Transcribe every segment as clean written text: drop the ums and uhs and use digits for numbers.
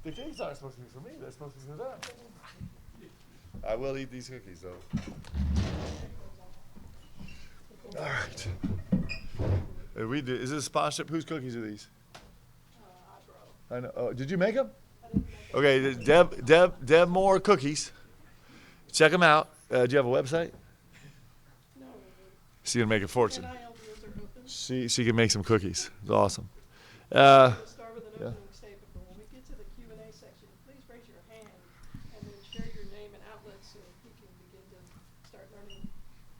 The cakes aren't supposed to be for me. They're supposed to be for them. I will eat these cookies, though. All right. Is this a sponsorship? Whose cookies are these? I know. Oh, did you make them? Okay, Deb Moore Cookies. Check them out. Do you have a website? No. She can make a fortune. NIL deals are open. She can make some cookies. It's awesome. We'll start with an Yeah. opening statement, but when we get to the Q&A section, please raise your hand and then share your name and outlet so we can begin to start learning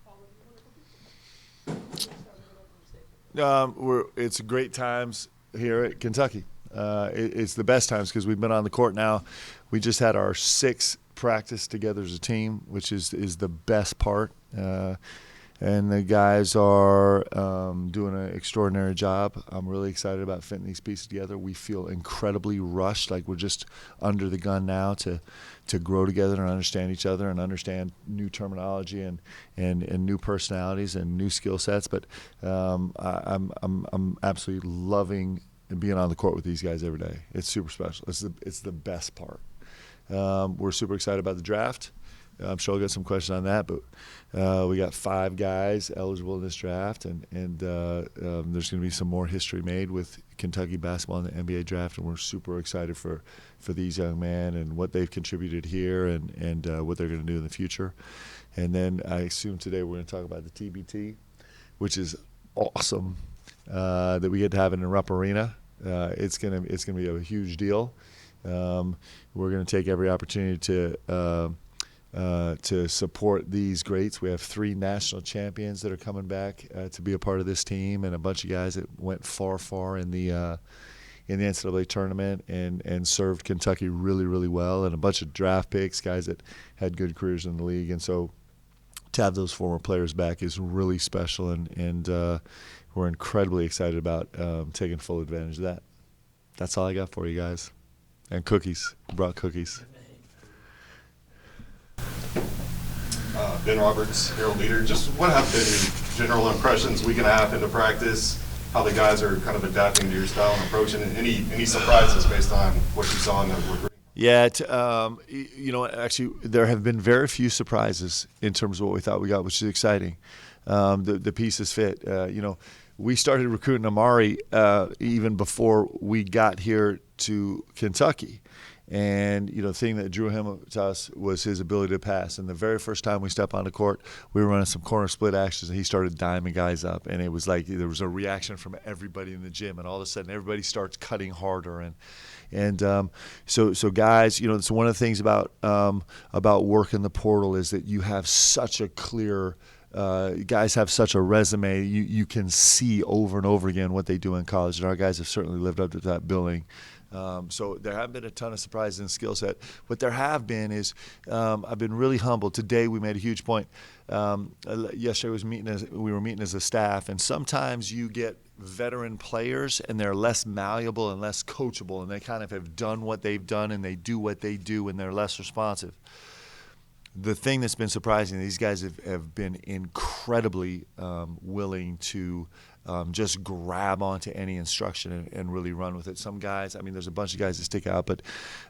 all of your wonderful people. We'll start with an opening statement. It's great times here at Kentucky. It's the best times because we've been on the court now. We just had our sixth practice together as a team, which is the best part. And the guys are doing an extraordinary job. I'm really excited about fitting these pieces together. We feel incredibly rushed, like we're just under the gun now to grow together and understand each other and understand new terminology and new personalities and new skill sets. But I'm absolutely loving being on the court with these guys every day. It's super special. It's the best part. We're super excited about the draft. I'm sure I'll get some questions on that, but we got 5 guys eligible in this draft, and there's going to be some more history made with Kentucky basketball in the NBA draft, and we're super excited for these young men and what they've contributed here and what they're going to do in the future. And then I assume today we're going to talk about the TBT, which is awesome that we get to have it in Rupp Arena. It's gonna be a huge deal. We're going to take every opportunity to support these greats. We have 3 national champions that are coming back to be a part of this team, and a bunch of guys that went far in the NCAA tournament and served Kentucky really, really well, and a bunch of draft picks, guys that had good careers in the league. And so to have those former players back is really special, and we're incredibly excited about taking full advantage of that. That's all I got for you guys. And cookies. Brought cookies. Ben Roberts, Herald Leader. Just what have been your general impressions week and a half into practice, how the guys are kind of adapting to your style and approach, and any surprises based on what you saw in the recruiting? Yeah, actually, there have been very few surprises in terms of what we thought we got, which is exciting. The pieces fit. We started recruiting Amari even before we got here to Kentucky. And, the thing that drew him to us was his ability to pass. And the very first time we stepped on the court, we were running some corner split actions, and he started diming guys up. And it was like there was a reaction from everybody in the gym. And all of a sudden, everybody starts cutting harder. So guys, it's one of the things about working the portal is that you have such a clear guys have such a resume. You can see over and over again what they do in college, and our guys have certainly lived up to that billing. So there haven't been a ton of surprises in skill set. What there have been is I've been really humbled. Today we made a huge point. Yesterday we were meeting as a staff, and sometimes you get veteran players and they're less malleable and less coachable, and they kind of have done what they've done and they do what they do and they're less responsive. The thing that's been surprising, these guys have been incredibly willing to just grab onto any instruction and really run with it. Some guys, there's a bunch of guys that stick out, but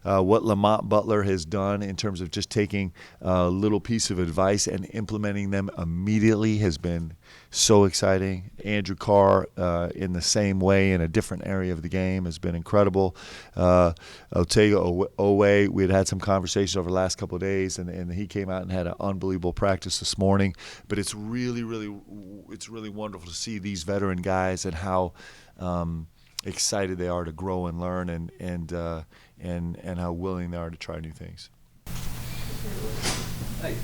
what Lamont Butler has done in terms of just taking a little piece of advice and implementing them immediately has been so exciting. Andrew Carr, in the same way, in a different area of the game, has been incredible. Otega Owe, we had some conversations over the last couple of days, and he came out and had an unbelievable practice this morning. But it's really wonderful to see these veteran guys and how excited they are to grow and learn, and how willing they are to try new things. Hey,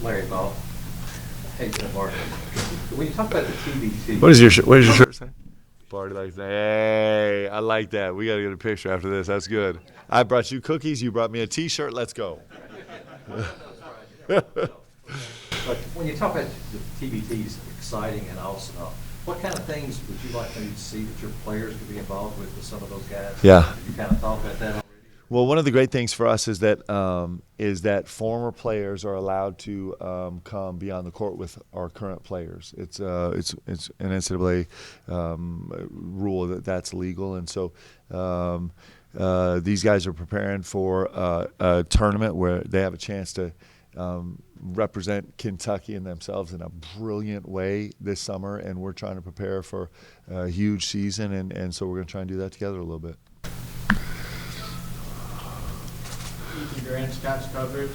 Larry Ball. Hey, Mark. When you talk about the TBT, What does your shirt say? Party like that. Hey, I like that. We got to get a picture after this. That's good. I brought you cookies. You brought me a T-shirt. Let's go. But when you talk about the TBTs, exciting and awesome, what kind of things would you like maybe to see that your players could be involved with some of those guys? Yeah. Have you kind of thought about that already? Well, one of the great things for us is that former players are allowed to come be on the court with our current players. It's an NCAA rule that's legal, and so these guys are preparing for a tournament where they have a chance to represent Kentucky and themselves in a brilliant way this summer, and we're trying to prepare for a huge season, and so we're going to try and do that together a little bit. Ethan Grant, Scott's coverage.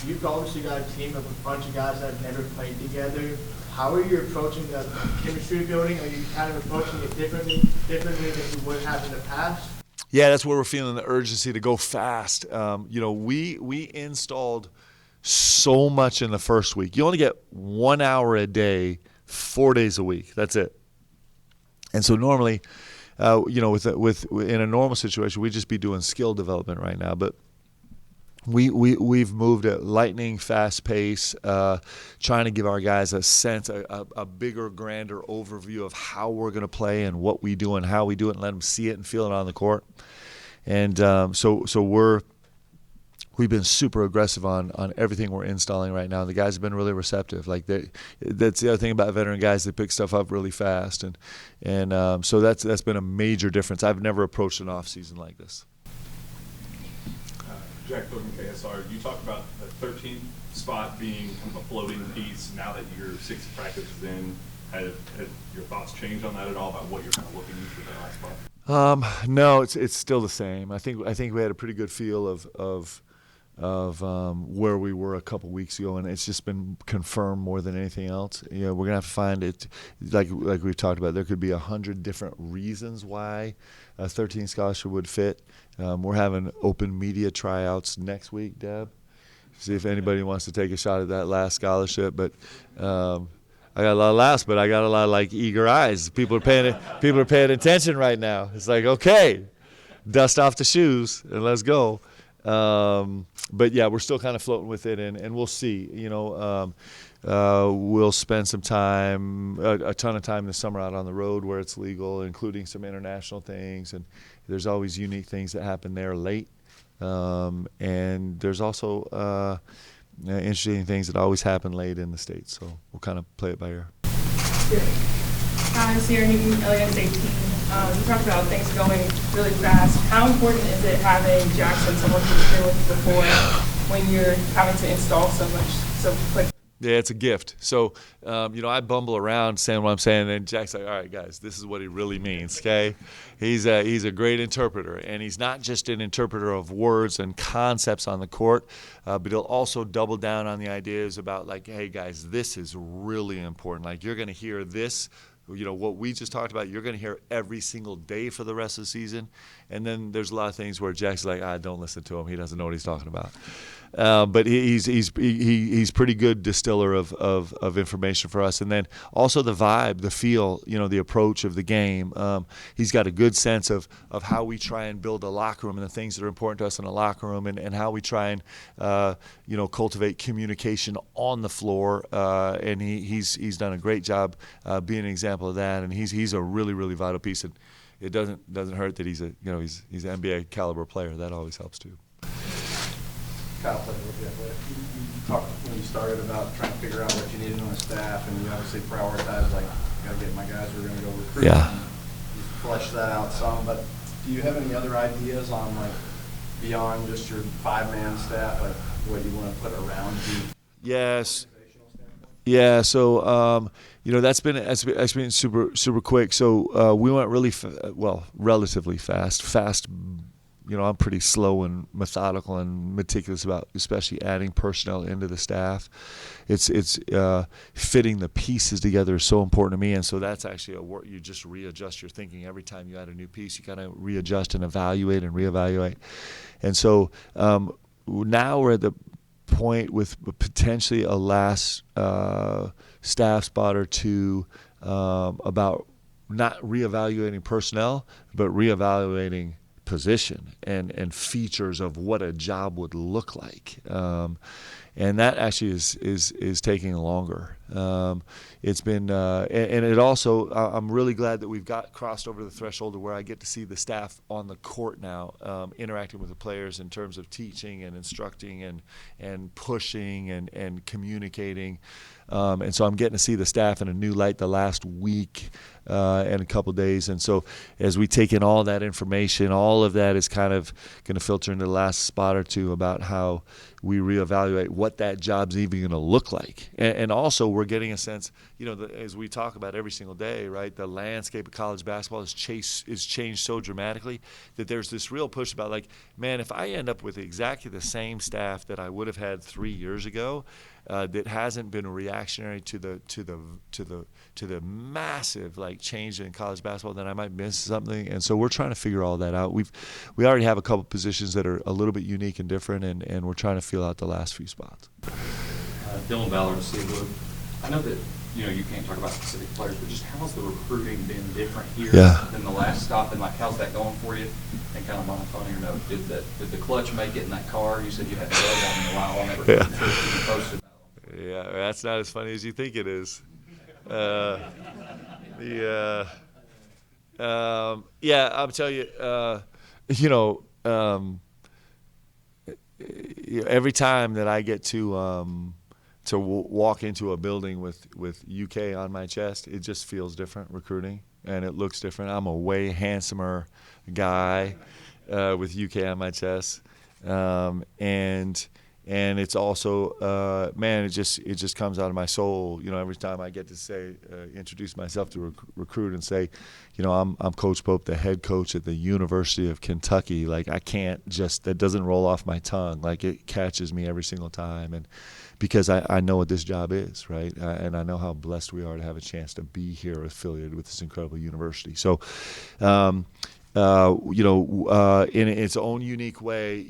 You've obviously got a team of a bunch of guys that have never played together. How are you approaching the chemistry building? Are you kind of approaching it differently than you would have in the past? Yeah, that's where we're feeling the urgency to go fast. We installed so much in the first week. You only get 1 hour a day, 4 days a week. That's it. And so normally, in a normal situation, we'd just be doing skill development right now. But we've moved at lightning fast pace, trying to give our guys a sense, a bigger, grander overview of how we're going to play and what we do and how we do it, and let them see it and feel it on the court. And so we've been super aggressive on everything we're installing right now. The guys have been really receptive. That's the other thing about veteran guys; they pick stuff up really fast, and so that's been a major difference. I've never approached an off season like this. Jack Bogan, KSR, you talked about the 13th spot being kind of a floating piece. Now that you're 6 practices in, have your thoughts changed on that at all, about what you're kind of looking for that last spot? No, it's still the same. I think we had a pretty good feel of where we were a couple weeks ago, and it's just been confirmed more than anything else. We're gonna have to find it, like we've talked about. There could be 100 different reasons why a 13 scholarship would fit. We're having open media tryouts next week, Deb. See if anybody wants to take a shot at that last scholarship. But I got a lot of laughs, but I got a lot of eager eyes. People are paying attention right now. It's like, okay, dust off the shoes and let's go. But yeah, we're still kind of floating with it, and we'll see. We'll spend some time, a ton of time this summer out on the road where it's legal, including some international things, and there's always unique things that happen there late. And there's also interesting things that always happen late in the States, so we'll kind of play it by ear. Hi, Sierra Newton, LA's 18. You talked about things going really fast. How important is it having Jackson, someone who's been with you before, when you're having to install so much so quick? Yeah, it's a gift. So, I bumble around saying what I'm saying, and Jack's like, all right, guys, this is what he really means, okay? He's a great interpreter, and he's not just an interpreter of words and concepts on the court, but he'll also double down on the ideas about, hey, guys, this is really important. You're going to hear this, what we just talked about, you're going to hear every single day for the rest of the season. And then there's a lot of things where Jack's like, don't listen to him. He doesn't know what he's talking about. But he's pretty good distiller of information for us. And then also the vibe, the feel, the approach of the game. He's got a good sense of how we try and build a locker room and the things that are important to us in a locker room, and how we try and cultivate communication on the floor. And he's done a great job being an example of that. And he's a really, really vital piece. And it doesn't hurt that he's an NBA caliber player. That always helps too. Kyle played with you. You talked when you started about trying to figure out what you needed on the staff, and you obviously prioritized, got to get my guys who are going to go recruit. Yeah. And you fleshed that out some, but do you have any other ideas on, beyond just your 5-man staff, what you want to put around you? Yes. Yeah, so that's been super quick. So we went really relatively fast. I'm pretty slow and methodical and meticulous about especially adding personnel into the staff. It's fitting the pieces together is so important to me, and so that's actually a work. You just readjust your thinking every time you add a new piece. You kind of readjust and evaluate and reevaluate. And so now we're at the point with potentially a last staff spot or two about not reevaluating personnel, but reevaluating position and features of what a job would look like. and that actually is taking longer. It's been and it also I'm really glad that we've got crossed over the threshold to where I get to see the staff on the court now, interacting with the players in terms of teaching and instructing and pushing and communicating. And so I'm getting to see the staff in a new light the last week and a couple of days. And so as we take in all that information, all of that is kind of going to filter into the last spot or two about how we reevaluate what that job's even going to look like. And also we're getting a sense, as we talk about every single day, right, the landscape of college basketball has changed so dramatically that there's this real push about, like, man, if I end up with exactly the same staff that I would have had 3 years ago, that hasn't been reactionary to the massive change in college basketball, then I might miss something. And so we're trying to figure all that out. We already have a couple positions that are a little bit unique and different, and we're trying to feel out the last few spots. Dylan Ballard of Seawood. I know that you can't talk about specific players, but just how's the recruiting been different here than the last stop, and how's that going for you? And kind of on a funnier note, did the clutch make it in that car? You said you hadn't drove on in a while. I never posted that. Yeah, that's not as funny as you think it is. I'm telling you, every time that I get to walk into a building with UK on my chest, it just feels different, recruiting, and it looks different. I'm a way handsomer guy with UK on my chest, and it's also, man, it just comes out of my soul. Every time I get to introduce myself to recruit and say, I'm Coach Pope, the head coach at the University of Kentucky. I can't that doesn't roll off my tongue. It catches me every single time, and because I know what this job is, right? And I know how blessed we are to have a chance to be here affiliated with this incredible university. So, in its own unique way,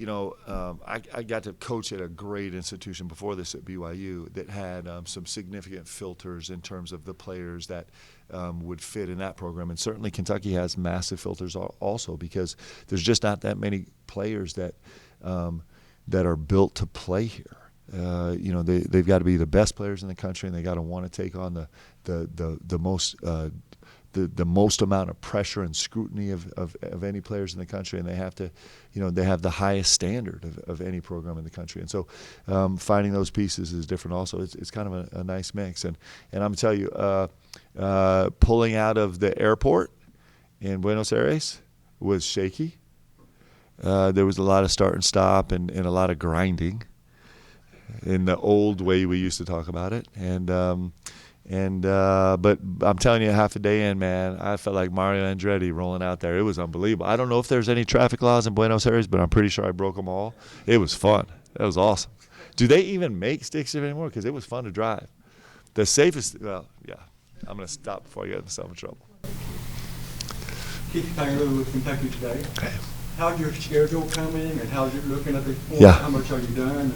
I got to coach at a great institution before this at BYU that had some significant filters in terms of the players that would fit in that program. And certainly Kentucky has massive filters also, because there's just not that many players that are built to play here. They've got to be the best players in the country, and they got to want to take on the most amount of pressure and scrutiny of any players in the country, and they have to, they have the highest standard of any program in the country. And so finding those pieces is different also. It's kind of a nice mix. And I'm going to tell you, pulling out of the airport in Buenos Aires was shaky. There was a lot of start and stop and a lot of grinding in the old way we used to talk about it. But I'm telling you, half a day in, man, I felt like Mario Andretti rolling out there. It was unbelievable. I don't know if there's any traffic laws in Buenos Aires, but I'm pretty sure I broke them all. It was fun. That was awesome. Do they even make stick shift anymore? Because it was fun to drive. The safest, I'm going to stop before I get myself in trouble. Keith Taylor with Kentucky Today. Okay. How's your schedule coming, and how's it looking at this point? Yeah. How much are you done?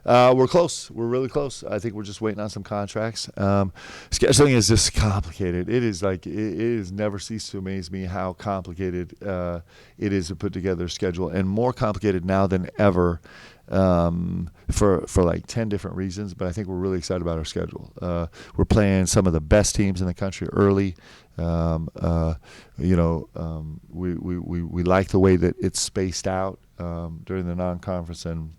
We're close. We're really close. I think we're just waiting on some contracts. Scheduling is just complicated. It is never ceased to amaze me how complicated it is to put together a schedule, and more complicated now than ever for 10 different reasons. But I think we're really excited about our schedule. We're playing some of the best teams in the country early. We like the way that it's spaced out during the non-conference, and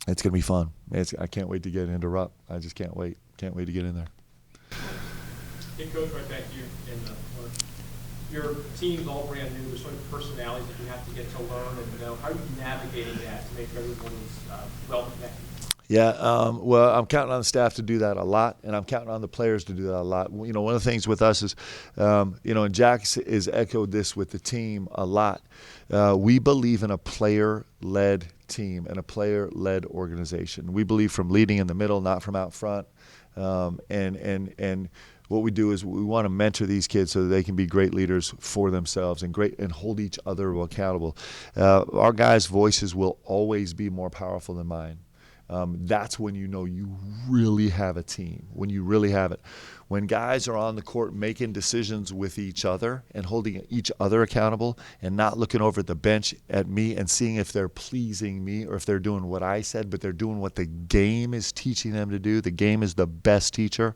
it's going to be fun. I can't wait to get into RUP. I just can't wait. Can't wait to get in there. Hey, Coach, right back to you. Your team's all brand new. There's sort of personalities that you have to get to learn and know. How are you navigating that to make sure everyone is well connected? Yeah, well, I'm counting on the staff to do that a lot, and I'm counting on the players to do that a lot. One of the things with us is, and Jack has echoed this with the team a lot. We believe in a player-led team and a player-led organization. We believe from leading in the middle, not from out front. And what we do is we want to mentor these kids so that they can be great leaders for themselves and hold each other accountable. Our guys' voices will always be more powerful than mine. that's when you know you really have a team, when you really have it. When guys are on the court making decisions with each other and holding each other accountable and not looking over at the bench at me and seeing if they're pleasing me or if they're doing what I said, but they're doing what the game is teaching them to do. The game is the best teacher.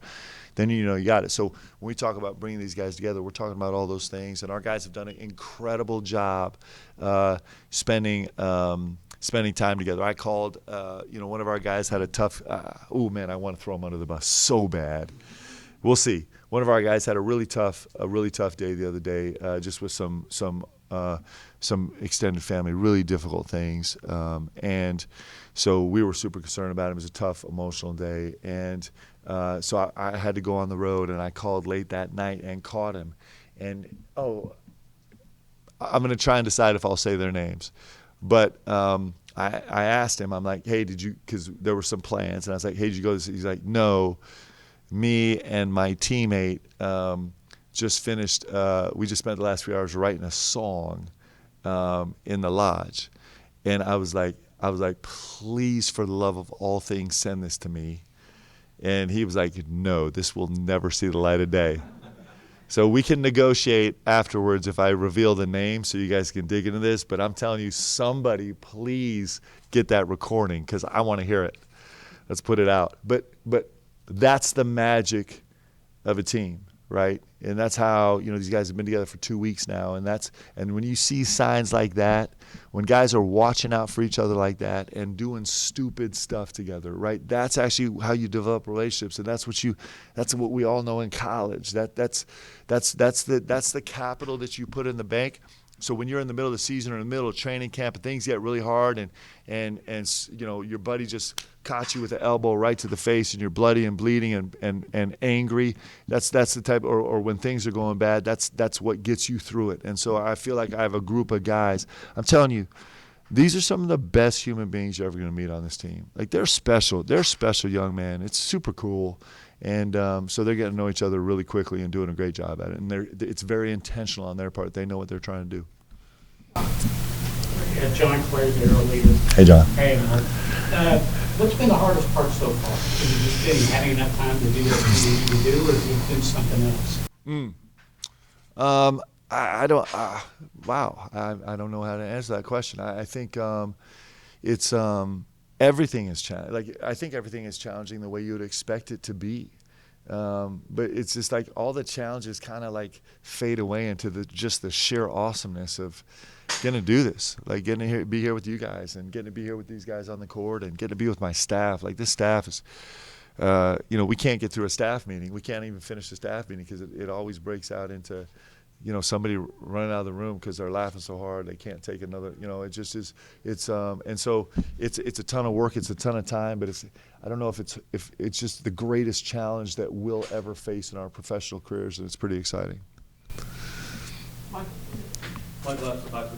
Then you know you got it. So when we talk about bringing these guys together, we're talking about all those things. And our guys have done an incredible job spending time together. I called, one of our guys had a tough, I want to throw him under the bus so bad. We'll see. One of our guys had a really tough day the other day, just with some extended family, really difficult things. And so we were super concerned about him. It was a tough, emotional day. And so I had to go on the road, and I called late that night and caught him. And, I'm going to try and decide if I'll say their names. But I asked him, I'm like, hey, because there were some plans. And I was like, hey, did you go to this? He's like, no. Me and my teammate just finished, we just spent the last few hours writing a song in the lodge. And I was like, please, for the love of all things, send this to me. And he was like, no, this will never see the light of day. So we can negotiate afterwards if I reveal the name so you guys can dig into this. But I'm telling you, somebody please get that recording because I want to hear it. Let's put it out. But that's the magic of a team, right? And that's how, these guys have been together for 2 weeks now. And when you see signs like that, when guys are watching out for each other like that and doing stupid stuff together, right? That's actually how you develop relationships. And that's what we all know in college. That's the capital that you put in the bank. So when you're in the middle of the season or in the middle of training camp and things get really hard and your buddy just caught you with the elbow right to the face and you're bloody and bleeding and angry, that's the type, or when things are going bad, that's what gets you through it. And so I feel like I have a group of guys. I'm telling you, these are some of the best human beings you're ever going to meet on this team. Like they're special. They're special young men. It's super cool. And so they're getting to know each other really quickly and doing a great job at it. And it's very intentional on their part. They know what they're trying to do. Yeah, John Clay, the Arrow leader. Hey, John. Hey, Mark. What's been the hardest part so far? Is it just been having enough time to do what you need to do, or has it been something else? I don't. Wow. I don't know how to answer that question. I think it's everything is challenging. Like I think everything is challenging the way you would expect it to be. But it's just like all the challenges kind of like fade away into just the sheer awesomeness of getting to do this, like getting to be here with you guys and getting to be here with these guys on the court and getting to be with my staff. Like this staff is, we can't get through a staff meeting. We can't even finish the staff meeting because it always breaks out into, somebody running out of the room because they're laughing so hard they can't take another. It just is. And so it's a ton of work. It's a ton of time. But I don't know if it's just the greatest challenge that we'll ever face in our professional careers, and it's pretty exciting. Mike left about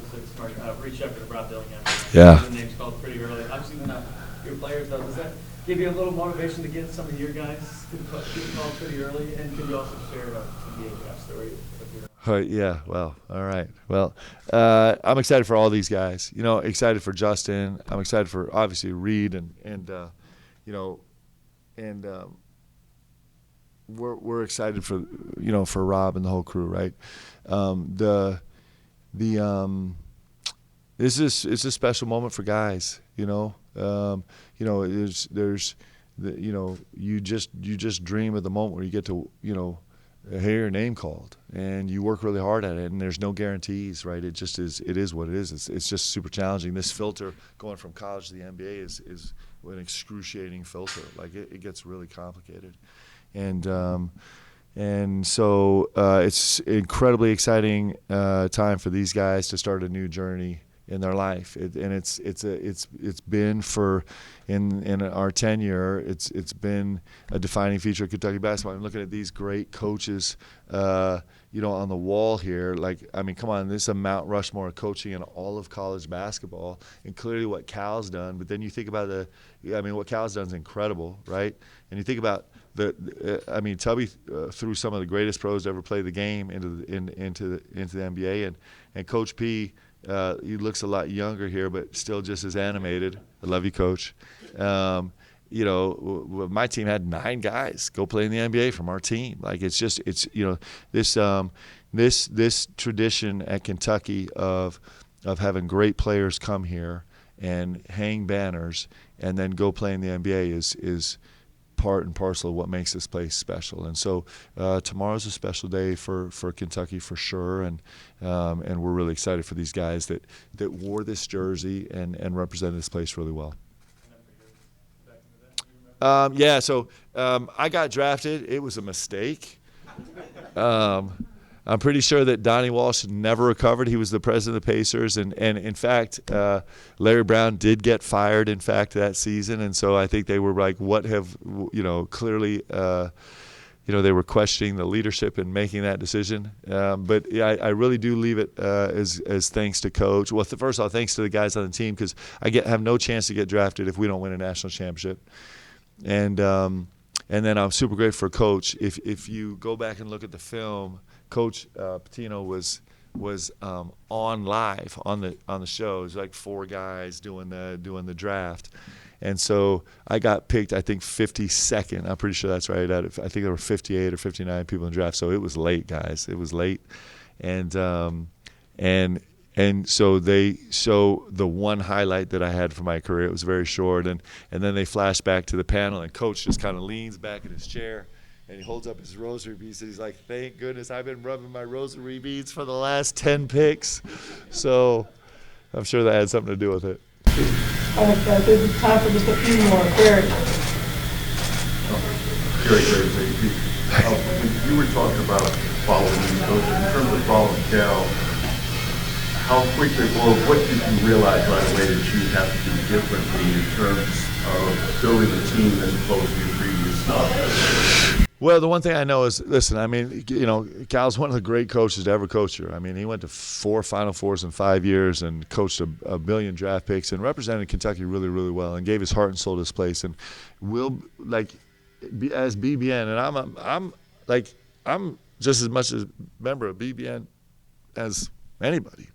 Reed Shepherd and Rob Dillingham. Yeah. The name's called pretty early. Obviously, they're not your players, though. Does that give you a little motivation to get some of your guys to get called pretty early? And can you also share an NBA draft story of your Yeah, well, all right. Well, I'm excited for all these guys. Excited for Justin. I'm excited for obviously Reed and we're excited for for Rob and the whole crew, right? It's a special moment for guys. There's you just dream of the moment where you get to hear your name called, and you work really hard at it, and there's no guarantees, right? It just is. It is what it is. It's just super challenging. This filter going from college to the NBA is an excruciating filter. Like it gets really complicated, and so it's incredibly exciting time for these guys to start a new journey in their life, it's been in our tenure. It's been a defining feature of Kentucky basketball. I'm looking at these great coaches, on the wall here. Like, I mean, come on, this is a Mount Rushmore of coaching in all of college basketball, and clearly what Cal's done. But then you think about what Cal's done is incredible, right? And you think about Tubby threw some of the greatest pros to ever play the game into the NBA, and Coach P. He looks a lot younger here, but still just as animated, I love you, Coach. You know, my team had 9 guys go play in the NBA from our team. Like it's you know, this tradition at Kentucky of having great players come here and hang banners and then go play in the NBA is part and parcel of what makes this place special. And so tomorrow's a special day for Kentucky for sure, and we're really excited for these guys that wore this jersey and represented this place really well. Yeah, so I got drafted. It was a mistake. I'm pretty sure that Donnie Walsh never recovered. He was the president of the Pacers, and in fact, Larry Brown did get fired, in fact, that season. And so I think they were like, what have, you know, clearly, you know, they were questioning the leadership in making that decision. But yeah, I really do leave it as thanks to Coach. Well, first of all, thanks to the guys on the team, because I have no chance to get drafted if we don't win a national championship. And then I'm super grateful for Coach. If you go back and look at the film, Coach Pitino was on live on the show. It was like 4 guys doing the draft, and so I got picked, I think 52nd. I'm pretty sure that's right. I think there were 58 or 59 people in the draft, so it was late, guys. It was late, and so they show the one highlight that I had for my career. It was very short, and then they flash back to the panel, and Coach just kind of leans back in his chair, and he holds up his rosary beads, and he's like, thank goodness I've been rubbing my rosary beads for the last 10 picks. So I'm sure that had something to do with it. All right, guys, it's time for just a few more. Gary. You were talking about following these coaches. In terms of following Cal, how quickly, or what did you realize right away that you have to do differently in terms of building a team as opposed to your previous stuff? Well, the one thing I know is, listen, I mean, you know, Cal's one of the great coaches to ever coach here. I mean, he went to 4 Final Fours in 5 years and coached a billion draft picks and represented Kentucky really, really well and gave his heart and soul to this place. And we'll, like, as BBN, and I'm just as much a member of BBN as anybody.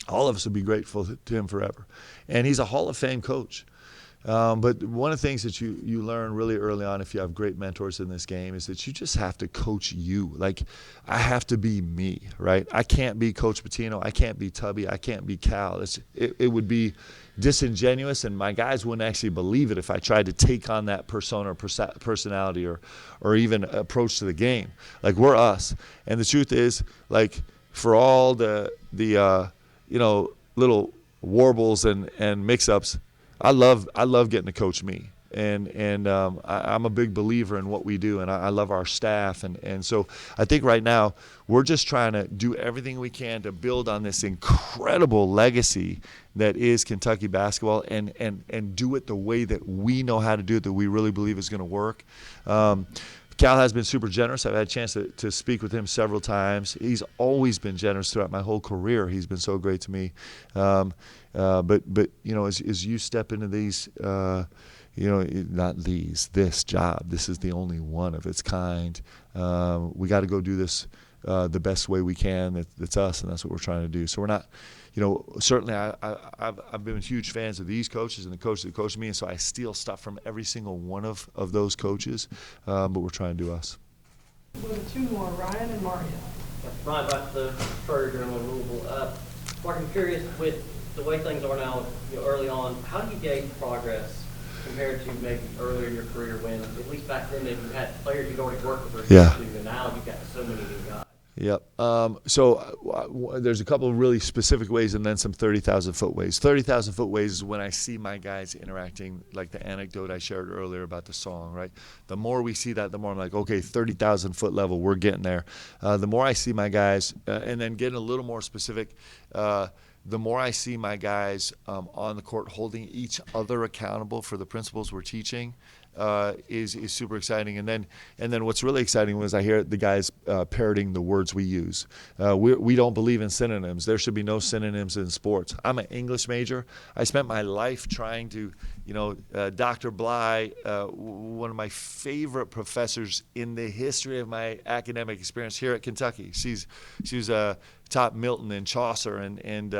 All of us would be grateful to him forever. And he's a Hall of Fame coach. But one of the things that you learn really early on, if you have great mentors in this game, is that you just have to coach you. Like, I have to be me, right? I can't be Coach Pitino. I can't be Tubby. I can't be Cal. It would be disingenuous, and my guys wouldn't actually believe it if I tried to take on that persona or personality or even approach to the game. Like, we're us. And the truth is, like, for all the you know, little warbles and mix-ups, I love getting to coach me, and I'm a big believer in what we do, and I love our staff, and so I think right now we're just trying to do everything we can to build on this incredible legacy that is Kentucky basketball, and do it the way that we know how to do it, that we really believe is going to work. Cal has been super generous. I've had a chance to speak with him several times. He's always been generous throughout my whole career. He's been so great to me. But you know, as you step into these, you know, this job, this is the only one of its kind. We got to go do this the best way we can. That's us, and that's what we're trying to do. So we're not, you know, certainly I've been huge fans of these coaches and the coaches that coach me, and so I steal stuff from every single one of those coaches. But we're trying to do us. We'll go to 2 more, Ryan and Mario. Ryan, about the Charter Journal in Louisville. Mark, I'm curious, with the way things are now, you know, early on, how do you gauge progress compared to maybe earlier in your career when, at least back then, maybe you had players you'd already worked with, and now you've got so many new guys? Yep. So there's a couple of really specific ways, and then some 30,000-foot ways. 30,000-foot ways is when I see my guys interacting, like the anecdote I shared earlier about the song, right? The more we see that, the more I'm like, okay, 30,000-foot level, we're getting there. The more I see my guys, and then getting a little more specific, the more I see my guys on the court holding each other accountable for the principles we're teaching, is super exciting. And then what's really exciting was I hear the guys parroting the words we use. We don't believe in synonyms. There should be no synonyms in sports. I'm an English major. I spent my life trying to, you know, Dr. Bly, one of my favorite professors in the history of my academic experience here at Kentucky. She's taught Milton and Chaucer and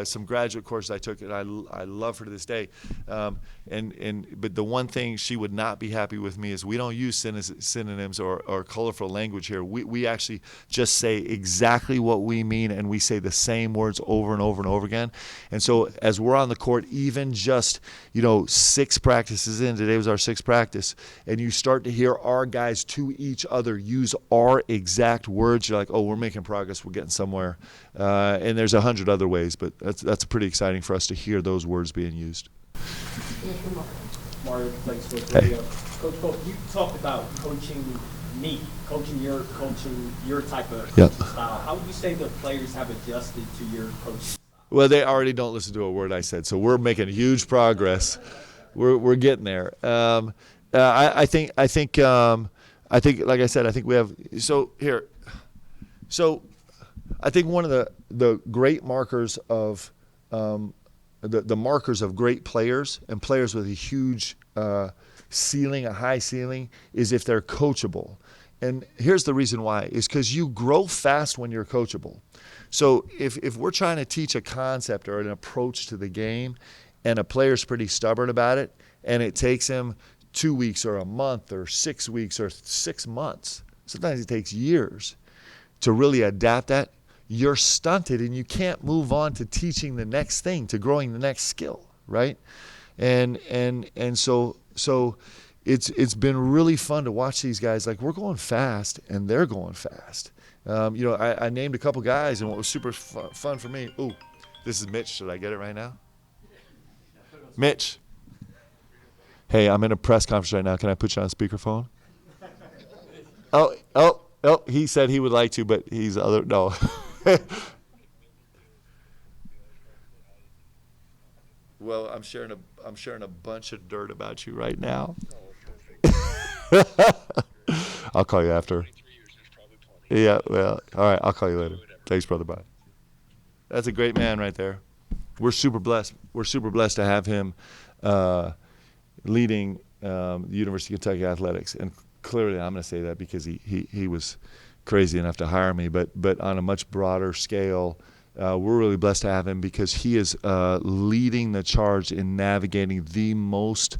some graduate courses I took, and I love her to this day. But the one thing she would not be happy with me is we don't use synonyms or colorful language here. We actually just say exactly what we mean, and we say the same words over and over and over again. And so as we're on the court, even just 6 practices in, today was our 6th practice, and you start to hear our guys to each other use our exact words, you're like, oh, we're making progress, we're getting somewhere. And there's 100 other ways, but that's pretty exciting for us to hear those words being used. Mario, thanks for the Hey. video. Coach Cole, you talked about coaching your type of Yep. coaching style. How would you say the players have adjusted to your coaching style? Well, they already don't listen to a word I said, so we're making huge progress. We're getting there. I think, like I said, I think we have. So I think one of the great markers of the markers of great players and players with a huge ceiling, a high ceiling, is if they're coachable. And here's the reason why, is because you grow fast when you're coachable. So if we're trying to teach a concept or an approach to the game and a player's pretty stubborn about it, and it takes him 2 weeks or a month or 6 weeks or 6 months, sometimes it takes years to really adapt that, you're stunted and you can't move on to teaching the next thing, to growing the next skill, right? And so it's been really fun to watch these guys. Like, we're going fast and they're going fast. I named a couple guys, and what was super fun for me. Ooh, this is Mitch. Should I get it right now? Mitch. Hey, I'm in a press conference right now. Can I put you on speakerphone? Oh, he said he would like to, but no. Well, I'm sharing a bunch of dirt about you right now. I'll call you after. Yeah, well, all right, I'll call you later. Thanks, brother. Bye. That's a great man right there. We're super blessed. We're super blessed to have him leading the University of Kentucky athletics. And clearly, I'm going to say that because he was crazy enough to hire me. But on a much broader scale, we're really blessed to have him because he is leading the charge in navigating the most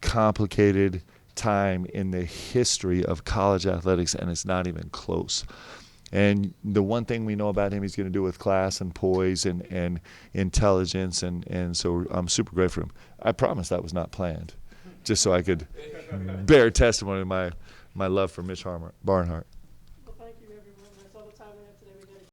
complicated time in the history of college athletics, and it's not even close. And the one thing we know about him, he's going to do with class and poise and intelligence, and so I'm super grateful for him. I promise that was not planned, just so I could bear testimony of my love for Mitch Barnhart.